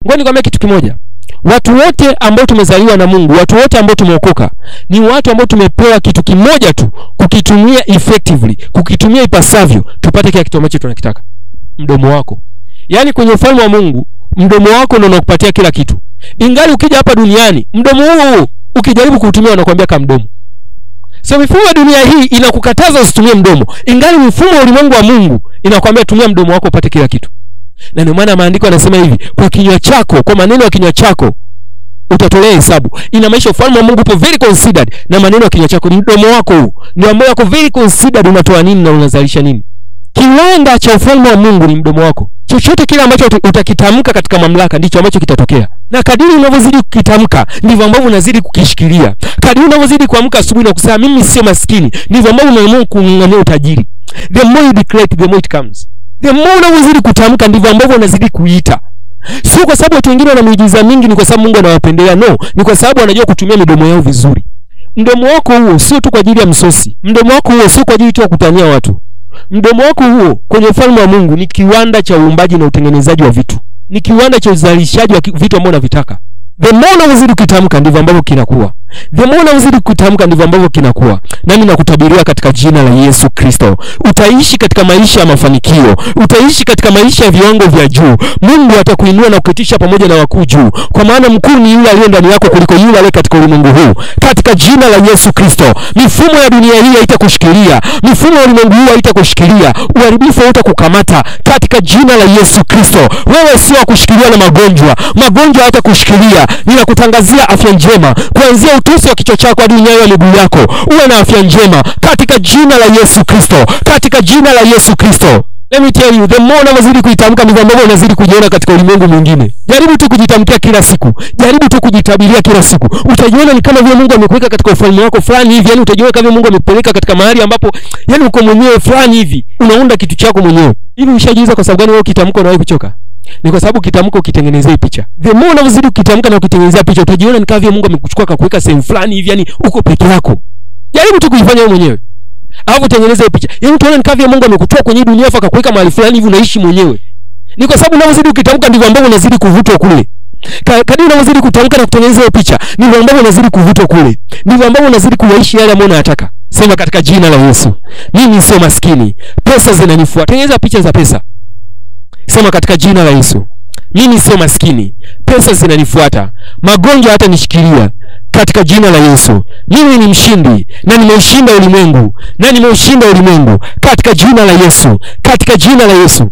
Ngoja nikwambie kitu kimoja. Watu wote ambao tumezaliwa na Mungu, watu wote ambao tumeokoka, ni watu ambao tumepewa kitu kimoja tu, kukitumia effectively, kukitumia ipasavyo, tupate kile kitu ambacho tunakitaka. Mdomo wako. Yaani kwenye ufalme wa Mungu, mdomo wako ndio unakupatia kila kitu. Ingali ukija hapa duniani, mdomo huo ukijaribu kuutumia wanakuambia kama mdomo. So mifumo ya dunia hii inakukataza usitumie mdomo. Ingali mifumo ya ulimwengu wa Mungu inakwambia tumia mdomo wako upate kila kitu. Na ndio maana maandiko yanasema hivi, kwa kinywa chako, kwa maneno ya kinywa chako utatolea hesabu. Inamaanisha ufalme wa Mungu upo very considered na maneno ya kinywa chako. Mdomo wako huu ndio ambao yako very considered, unatoa nini na unazalisha nini. Kiwanda cha ufalme wa Mungu ni mdomo wako. Chochote kile ambacho utakitamka katika mamlaka ndicho ambacho kitatokea. Na kadiri unavyozidi kukitamka ndivyo ambavyo unazidi kukishikilia. Kadiri unavyozidi kuamka asubuhi na kusema mimi sio maskini, ndivyo ambavyo unaamua kung'ang'ania utajiri. The more you declare, the more it comes. The more unavyozidi kutamka ndivyo ambavyo unazidi kuita. Sio kwa sababu watu wengine wana miujiza mingi ni kwa sababu Mungu anawapendelea, no, ni kwa sababu anajua kutumia midomo yao vizuri. Mdomo wako huo sio tu kwa ajili ya msosi. Mdomo wako huo sio kwa ajili tu ya kutania watu. Mdomo wako huo kwenye ufalme wa Mungu ni kiwanda cha uumbaji na utengenezaji wa vitu. Ni kiwanda cha uzalishaji wa vitu ambavyo unavitaka. The more unazidi kutamka ndivyo ambavyo kinakuwa. The more unazidi kutamka ndivyo ambavyo kinakuwa. Nami nakutabiria katika jina la Yesu Kristo, utaishi katika maisha ya mafanikio, utaishi katika maisha ya viwango vya juu. Mungu atakuinua na kuketisha pamoja na wakuu juu, kwa maana mkuu ni yule aliye ndani yako kuliko yule aliye katika ulimwengu huu. Katika jina la Yesu Kristo, mifumo ya dunia hii haitakushikilia, mifumo ya ulimwengu huu haitakushikilia, uharibifu hautakukamata katika jina la Yesu Kristo. Wewe sio kushikilia na magonjwa, magonjwa hatakushikilia. Ninakutangazia afya njema kuanzia utosi wa kichwa chako hadi nyayo ya miguu yako. Uwe na afya njema katika jina la Yesu Kristo, katika jina la Yesu Kristo. Let me tell you, the more unazidi kuitamka ndivyo ambavyo unazidi kujiona katika ulimwengu mwingine. Jaribu tu kujitamkia kila siku, jaribu tu kujitabiria kila siku. Utajiona ni kama vile Mungu amekuweka katika ufalme wako fulani hivi, yani utajiona kama Mungu amekupeleka katika mahali ambapo yani uko mwenyewe fulani hivi, unaunda kitu chako mwenyewe. Hivi ushajiuliza kwa sababu gani wewe ukitamka unawahi kuchoka? Ni kwa sababu kitamko ukitengenezea picha. The more unazidi kukitamka na ukitengenezea picha, utajiona ni kama vile Mungu amekuchukua akakuweka sehemu fulani hivi, yani uko peke yako. Jaribu tu kuifanya wewe mwenyewe. Alafu tengeneza hiyo picha. Yaani utaona ni kama vile Mungu amekutoa kwenye dunia afa akakuweka mahali fulani hivi unaishi mwenyewe. Ni kwa sababu unazidi kukitamka ndivyo ambavyo unazidi kuvutwa kule. Kadri unazidi kutamka na kutengeneza hiyo picha, ndivyo ambavyo unazidi kuvutwa kule. Ndivyo ambavyo unazidi kuishi yale ambayo unayataka. Sema katika jina la Yesu, mimi sio maskini, pesa zinanifuata. Tengeneza picha za pesa. Sema katika jina la Yesu, mimi sio maskini, pesa zinanifuata, magonjwa hata nishikilia. Katika jina la Yesu, mimi ni mshindi na nimeushinda ulimwengu, na nimeushinda ulimwengu katika jina la Yesu, katika jina la Yesu.